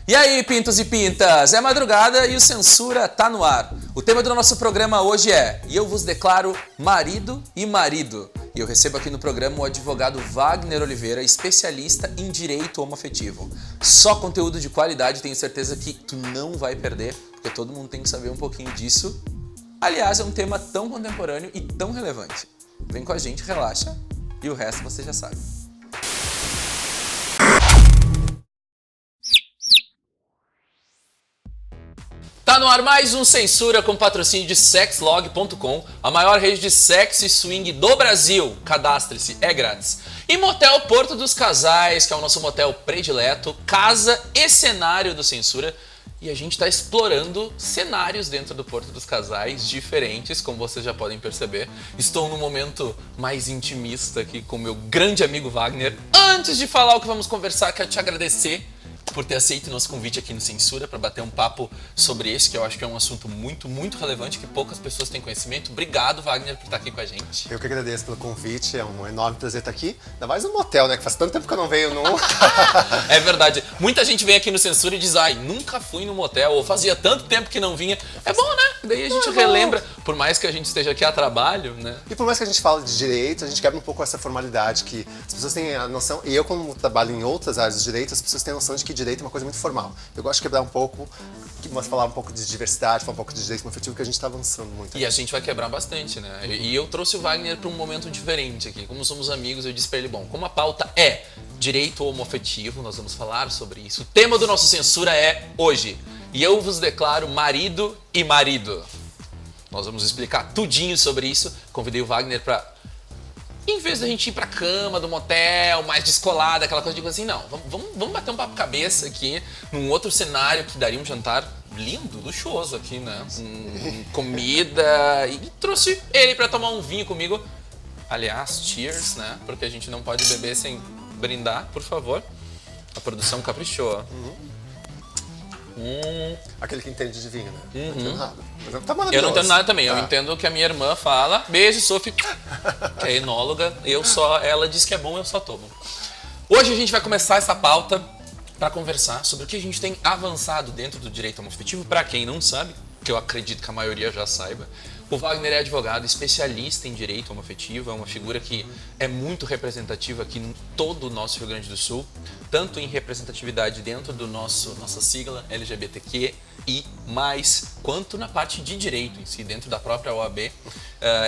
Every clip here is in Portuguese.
E aí, pintos e pintas? É madrugada e o Censura tá no ar. O tema do nosso programa hoje é E eu vos declaro marido e marido. E eu recebo aqui no programa o advogado Wagner Oliveira, especialista em direito homoafetivo. Só conteúdo de qualidade, tenho certeza que tu não vai perder, porque todo mundo tem que saber um pouquinho disso. Aliás, é um tema tão contemporâneo e tão relevante. Vem com a gente, relaxa, e o resto você já sabe. Tá no ar mais um Censura com patrocínio de Sexlog.com, a maior rede de sexo e swing do Brasil. Cadastre-se, é grátis. E Motel Porto dos Casais, que é o nosso motel predileto, casa e cenário do Censura. E a gente está explorando cenários dentro do Porto dos Casais diferentes, como vocês já podem perceber. Estou num momento mais intimista aqui com meu grande amigo Wagner. Antes de falar o que vamos conversar, quero te agradecer por ter aceito o nosso convite aqui no Censura para bater um papo sobre esse, que eu acho que é um assunto muito relevante, que poucas pessoas têm conhecimento. Obrigado, Wagner, por estar aqui com a gente. Eu que agradeço pelo convite, é um enorme prazer estar aqui. Ainda mais no motel, né? Que faz tanto tempo que eu não venho num. É verdade. Muita gente vem aqui no Censura e diz, ai, nunca fui no motel, ou fazia tanto tempo que não vinha. É bom, né? Daí a gente relembra, por mais que a gente esteja aqui a trabalho, né? E por mais que a gente fale de direito, a gente quebra um pouco essa formalidade que as pessoas têm a noção, e eu como trabalho em outras áreas de direito, as pessoas têm a noção de que direito é uma coisa muito formal. Eu gosto de quebrar um pouco, mas falar um pouco de diversidade, falar um pouco de direito homoafetivo, que a gente está avançando muito. E a gente vai quebrar bastante, né? E eu trouxe o Wagner para um momento diferente aqui. Como somos amigos, eu disse para ele, bom, como a pauta é direito homoafetivo, nós vamos falar sobre isso. O tema do nosso Censura é hoje. E eu vos declaro marido e marido. Nós vamos explicar tudinho sobre isso. Convidei o Wagner para, em vez da gente ir pra cama do motel, mais descolada, aquela coisa de assim, não, vamos bater um papo cabeça aqui, num outro cenário que daria um jantar lindo, luxuoso aqui, né? Comida, e trouxe ele pra tomar um vinho comigo. Aliás, cheers, né? Porque a gente não pode beber sem brindar, por favor. A produção caprichou. Aquele que entende de vinho, né? Não entendo nada. Mas tá eu não entendo nada também. Eu entendo o que a minha irmã fala. Beijo, Sophie, que é enóloga. Ela diz que é bom, eu só tomo. Hoje a gente vai começar essa pauta para conversar sobre o que a gente tem avançado dentro do direito homoafetivo. Para quem não sabe, que eu acredito que a maioria já saiba, o Wagner é advogado, especialista em direito homoafetivo, é uma figura que é muito representativa aqui em todo o nosso Rio Grande do Sul, tanto em representatividade dentro do nossa sigla LGBTQ e mais, quanto na parte de direito em si, dentro da própria OAB.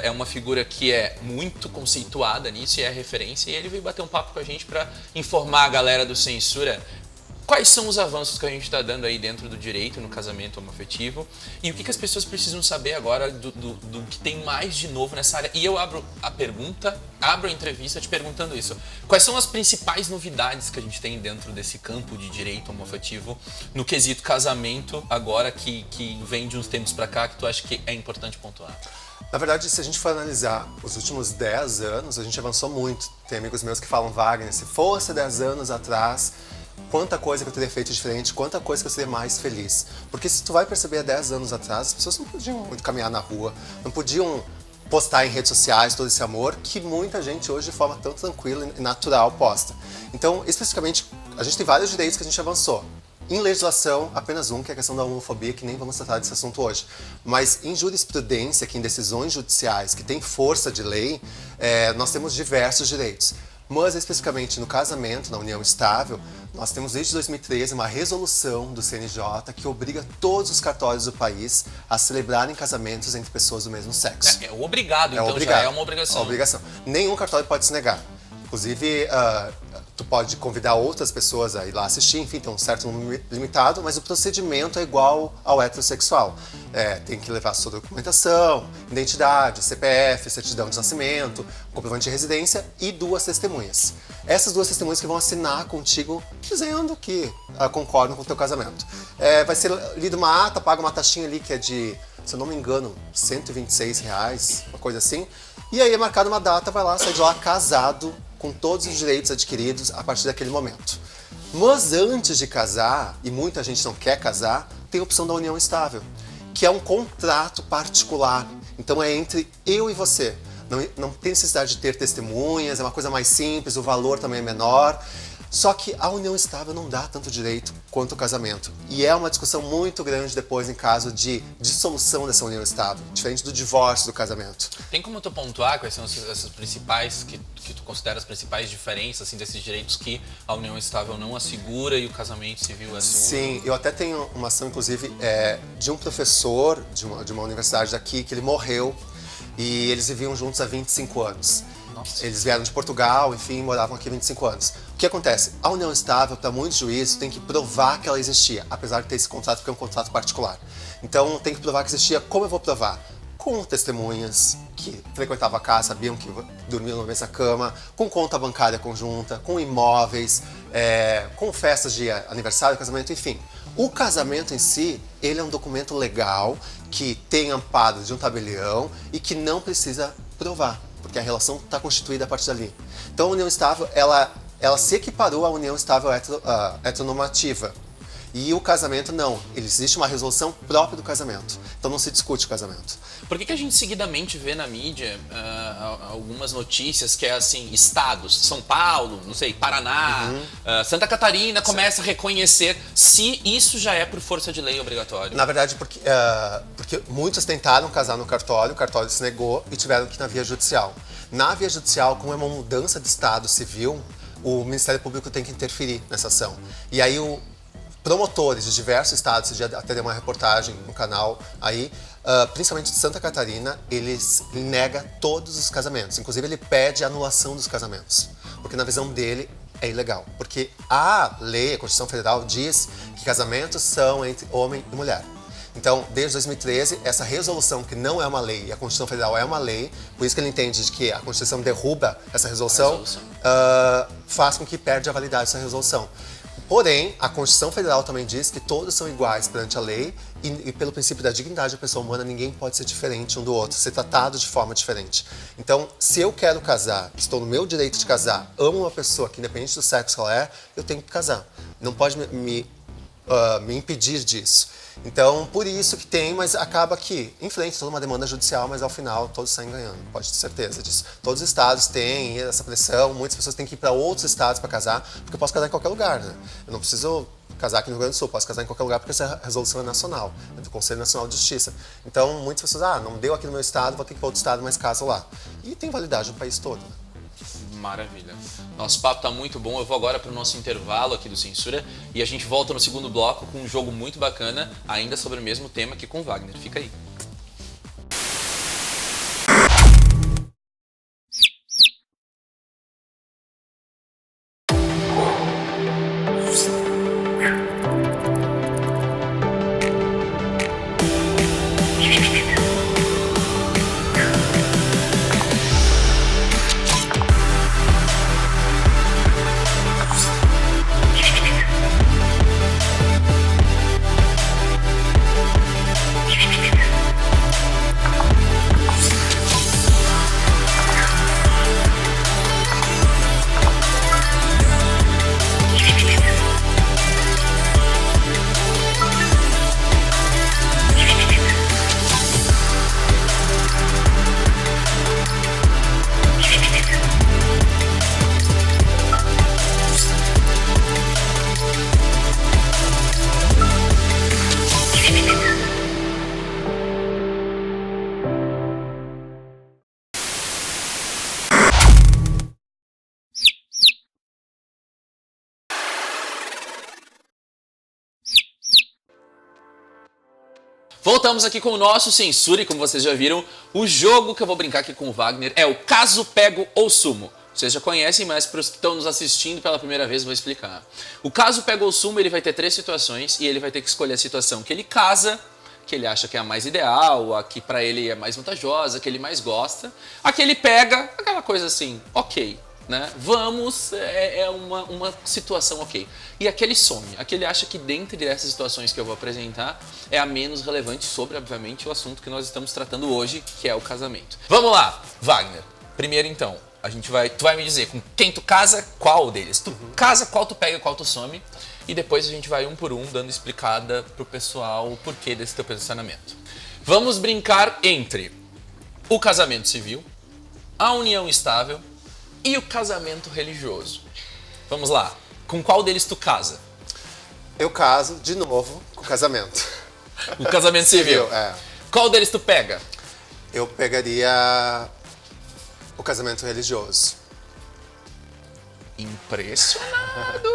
É uma figura que é muito conceituada nisso e é referência, e ele veio bater um papo com a gente para informar a galera do Censura quais são os avanços que a gente está dando aí dentro do direito no casamento homoafetivo e o que as pessoas precisam saber agora do que tem mais de novo nessa área. E eu abro a entrevista te perguntando isso. Quais são as principais novidades que a gente tem dentro desse campo de direito homoafetivo no quesito casamento agora que vem de uns tempos para cá que tu acha que é importante pontuar? Na verdade, se a gente for analisar os últimos 10 anos, a gente avançou muito. Tem amigos meus que falam, Wagner, se fosse 10 anos atrás, quanta coisa que eu teria feito diferente, quanta coisa que eu seria mais feliz. Porque se tu vai perceber há 10 anos atrás, as pessoas não podiam muito caminhar na rua, não podiam postar em redes sociais todo esse amor que muita gente hoje de forma tão tranquila e natural posta. Então, especificamente, a gente tem vários direitos que a gente avançou. Em legislação, apenas um, que é a questão da homofobia, que nem vamos tratar desse assunto hoje. Mas em jurisprudência, que em decisões judiciais, que tem força de lei, nós temos diversos direitos. Mas, especificamente no casamento, na união estável, nós temos desde 2013 uma resolução do CNJ que obriga todos os cartórios do país a celebrarem casamentos entre pessoas do mesmo sexo. É obrigado, então obrigado. Já é uma obrigação. É uma obrigação. Nenhum cartório pode se negar. Inclusive, tu pode convidar outras pessoas a ir lá assistir, enfim, tem um certo número limitado, mas o procedimento é igual ao heterossexual. Tem que levar sua documentação, identidade, CPF, certidão de nascimento, comprovante de residência e 2 testemunhas. Essas 2 testemunhas que vão assinar contigo dizendo que concordam com o teu casamento. Vai ser lida uma ata, paga uma taxinha ali que é de, se eu não me engano, R$126, uma coisa assim. E aí é marcada uma data, vai lá, sai de lá casado, com todos os direitos adquiridos a partir daquele momento. Mas antes de casar, e muita gente não quer casar, tem a opção da união estável, que é um contrato particular. Então é entre eu e você. Não tem necessidade de ter testemunhas, é uma coisa mais simples, o valor também é menor. Só que a união estável não dá tanto direito quanto o casamento. E é uma discussão muito grande depois em caso de dissolução dessa união estável, diferente do divórcio do casamento. Tem como tu pontuar quais são essas principais, que tu considera as principais diferenças assim, desses direitos que a união estável não assegura e o casamento civil assegura? Sim, eu até tenho uma ação, inclusive, de um professor de uma universidade daqui, que ele morreu e eles viviam juntos há 25 anos. Nossa. Eles vieram de Portugal, enfim, moravam aqui há 25 anos. O que acontece? A união estável, para muitos juízes, tem que provar que ela existia, apesar de ter esse contrato, porque é um contrato particular. Então, tem que provar que existia. Como eu vou provar? Com testemunhas que frequentavam a casa, sabiam que dormiam na mesma cama, com conta bancária conjunta, com imóveis, com festas de aniversário, casamento, enfim. O casamento em si, ele é um documento legal que tem amparo de um tabelião e que não precisa provar, porque a relação está constituída a partir dali. Então, a união estável, ela se equiparou à união estável heteronormativa. E o casamento não, existe uma resolução própria do casamento. Então não se discute o casamento. Por que a gente seguidamente vê na mídia algumas notícias que é assim, estados, São Paulo, não sei, Paraná, Santa Catarina começa a reconhecer se isso já é por força de lei obrigatório? Na verdade, porque muitos tentaram casar no cartório, o cartório se negou e tiveram que ir na via judicial. Na via judicial, como é uma mudança de estado civil, o Ministério Público tem que interferir nessa ação. E aí promotores de diversos estados, você já até deu uma reportagem no canal aí, principalmente de Santa Catarina, ele nega todos os casamentos. Inclusive, ele pede a anulação dos casamentos, porque na visão dele é ilegal. Porque a lei, a Constituição Federal, diz que casamentos são entre homem e mulher. Então, desde 2013, essa resolução, que não é uma lei, e a Constituição Federal é uma lei, por isso que ele entende de que a Constituição derruba essa resolução. Faz com que perde a validade dessa resolução. Porém, a Constituição Federal também diz que todos são iguais perante a lei e pelo princípio da dignidade da pessoa humana, ninguém pode ser diferente um do outro, ser tratado de forma diferente. Então, se eu quero casar, estou no meu direito de casar, amo uma pessoa que, independente do sexo que ela é, eu tenho que casar. Não pode me impedir disso. Então, por isso que tem, mas acaba que enfrenta toda uma demanda judicial, mas ao final todos saem ganhando, pode ter certeza disso. Todos os estados têm essa pressão, muitas pessoas têm que ir para outros estados para casar, porque eu posso casar em qualquer lugar, né? Eu não preciso casar aqui no Rio Grande do Sul, posso casar em qualquer lugar porque essa resolução é nacional, é do Conselho Nacional de Justiça. Então, muitas pessoas, não deu aqui no meu estado, vou ter que ir para outro estado, mas caso lá. E tem validade no país todo, né? Maravilha. Nosso papo tá muito bom. Eu vou agora para o nosso intervalo aqui do Censura e a gente volta no segundo bloco com um jogo muito bacana, ainda sobre o mesmo tema aqui com o Wagner. Fica aí. Voltamos aqui com o nosso Censura e, como vocês já viram, o jogo que eu vou brincar aqui com o Wagner é o Caso Pego ou Sumo. Vocês já conhecem, mas para os que estão nos assistindo pela primeira vez, vou explicar. O Caso Pego ou Sumo, ele vai ter 3 situações e ele vai ter que escolher a situação que ele casa, que ele acha que é a mais ideal, a que para ele é mais vantajosa, a que ele mais gosta, a que ele pega, aquela coisa assim, ok. Né? Vamos, uma situação ok. E aquele some, aquele acha que dentre dessas situações que eu vou apresentar é a menos relevante sobre, obviamente, o assunto que nós estamos tratando hoje, que é o casamento. Vamos lá, Wagner. Primeiro então, tu vai me dizer com quem tu casa, qual deles. Tu casa, qual tu pega, qual tu some. E depois a gente vai um por um dando explicada pro pessoal o porquê desse teu posicionamento. Vamos brincar entre o casamento civil, a união estável e o casamento religioso. Vamos lá. Com qual deles tu casa? Eu caso de novo com o casamento. O casamento civil. É. Qual deles tu pega? Eu pegaria o casamento religioso. Impressionado!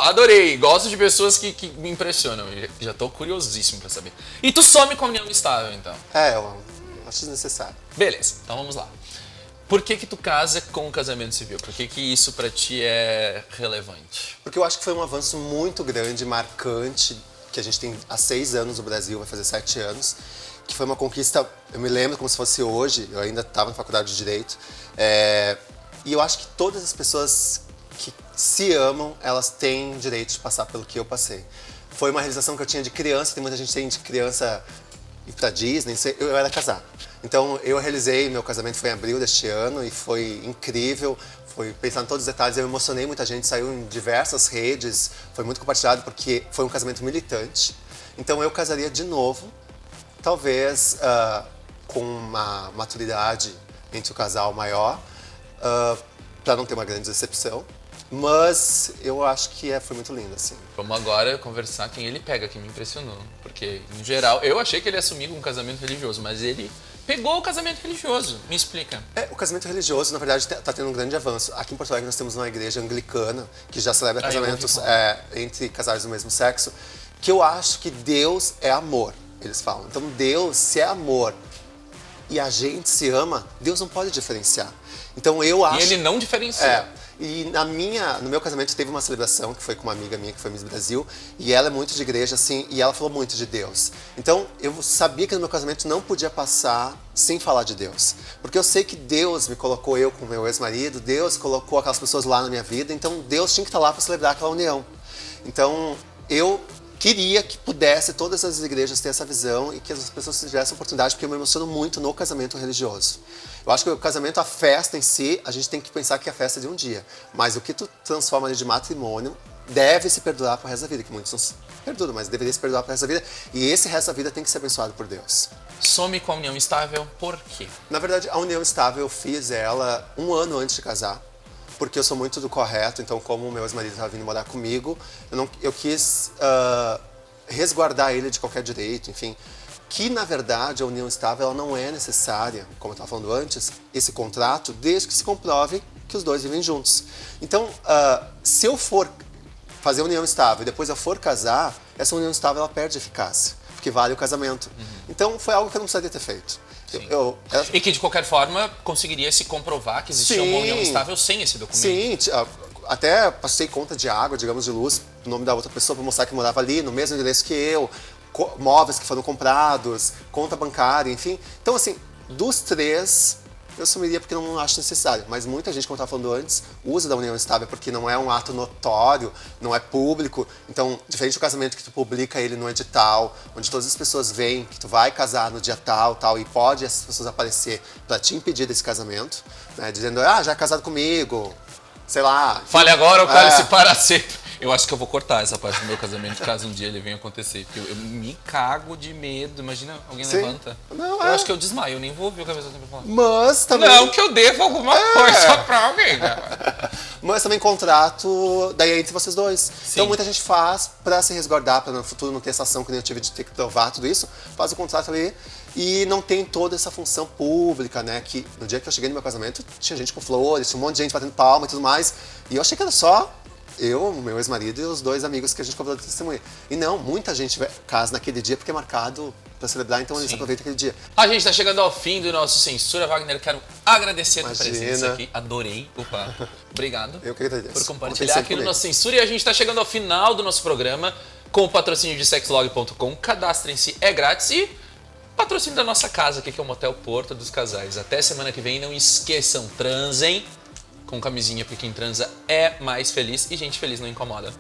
Adorei! Gosto de pessoas que me impressionam. Já tô curiosíssimo pra saber. E tu some com a união estável, então? Eu acho desnecessário. Beleza, então vamos lá. Por que tu casa com o casamento civil? Por que isso pra ti é relevante? Porque eu acho que foi um avanço muito grande, marcante, que a gente tem há 6 anos no Brasil, vai fazer 7 anos, que foi uma conquista, eu me lembro como se fosse hoje, eu ainda estava na faculdade de Direito, e eu acho que todas as pessoas que se amam, elas têm direito de passar pelo que eu passei. Foi uma realização que eu tinha de criança, tem muita gente que tem de criança ir pra Disney, eu era casado. Então eu realizei, meu casamento foi em abril deste ano e foi incrível, foi pensando em todos os detalhes, eu emocionei muita gente, saiu em diversas redes, foi muito compartilhado porque foi um casamento militante. Então eu casaria de novo, talvez com uma maturidade entre o casal maior, para não ter uma grande decepção. Mas eu acho que foi muito lindo, assim. Vamos agora conversar quem ele pega, que me impressionou. Porque, em geral, eu achei que ele ia assumir com um casamento religioso, mas ele pegou o casamento religioso. Me explica. O casamento religioso, na verdade, está tendo um grande avanço. Aqui em Porto Alegre nós temos uma igreja anglicana que já celebra casamentos entre casais do mesmo sexo, que eu acho que Deus é amor, eles falam. Então Deus, se é amor e a gente se ama, Deus não pode diferenciar. Então eu acho... E ele não diferencia. E no meu casamento teve uma celebração que foi com uma amiga minha que foi Miss Brasil, e ela é muito de igreja, assim, e ela falou muito de Deus. Então eu sabia que no meu casamento não podia passar sem falar de Deus. Porque eu sei que Deus me colocou, eu com meu ex-marido, Deus colocou aquelas pessoas lá na minha vida, então Deus tinha que estar lá para celebrar aquela união. Então eu queria que pudesse todas as igrejas ter essa visão e que as pessoas tivessem oportunidade, porque eu me emociono muito no casamento religioso. Eu acho que o casamento, a festa em si, a gente tem que pensar que é a festa de um dia. Mas o que tu transforma ali de matrimônio deve se perdurar para o resto da vida, que muitos não se perduram, mas deveria se perdurar para o resto da vida. E esse resto da vida tem que ser abençoado por Deus. Some com a união estável, por quê? Na verdade, a união estável eu fiz ela 1 ano antes de casar. Porque eu sou muito do correto, então como o meu ex-marido estava vindo morar comigo, eu quis resguardar ele de qualquer direito, enfim. Que, na verdade, a união estável ela não é necessária, como eu estava falando antes, esse contrato, desde que se comprove que os dois vivem juntos. Então, se eu for fazer união estável e depois eu for casar, essa união estável ela perde eficácia, porque vale o casamento. Então, foi algo que eu não precisaria ter feito. E que, de qualquer forma, conseguiria se comprovar que existia uma união estável sem esse documento. Sim, até passei conta de água, digamos, de luz, no nome da outra pessoa para mostrar que morava ali, no mesmo endereço que eu, móveis que foram comprados, conta bancária, enfim. Então, assim, dos 3, eu assumiria porque não acho necessário. Mas muita gente, como eu estava falando antes, usa da união estável porque não é um ato notório, não é público. Então, diferente do casamento que tu publica ele no edital, onde todas as pessoas veem que tu vai casar no dia tal, e pode essas pessoas aparecer para te impedir desse casamento, né, dizendo, já é casado comigo, sei lá. Fale agora ou cale-se para sempre. Eu acho que eu vou cortar essa parte do meu casamento, caso um dia ele venha acontecer. Porque eu me cago de medo. Imagina, alguém levanta. Não, eu acho que eu desmaio, eu nem vou ouvir o cabeça do falar. Mas também... Não que eu devo alguma coisa pra alguém, né? Mas também contrato, daí é entre vocês dois. Sim. Então muita gente faz pra se resguardar, pra no futuro não ter essa ação que nem eu tive de ter que provar tudo isso. Faz o contrato ali e não tem toda essa função pública, né? Que no dia que eu cheguei no meu casamento, tinha gente com flores, tinha um monte de gente batendo palma e tudo mais. E eu achei que era só eu, meu ex-marido e os 2 amigos que a gente convidou de testemunha. E não, muita gente casa naquele dia porque é marcado para celebrar, então eles aproveitam aquele dia. A gente está chegando ao fim do nosso Censura. Wagner, quero agradecer a tua presença aqui. Adorei o papo. Obrigado. Eu que agradeço. Por compartilhar aqui no nosso Censura. E a gente está chegando ao final do nosso programa com o patrocínio de sexlog.com. Cadastrem-se, é grátis e patrocínio da nossa casa aqui, que é o Motel Porto dos Casais. Até semana que vem. Não esqueçam, transem com camisinha, porque quem transa é mais feliz e gente feliz não incomoda.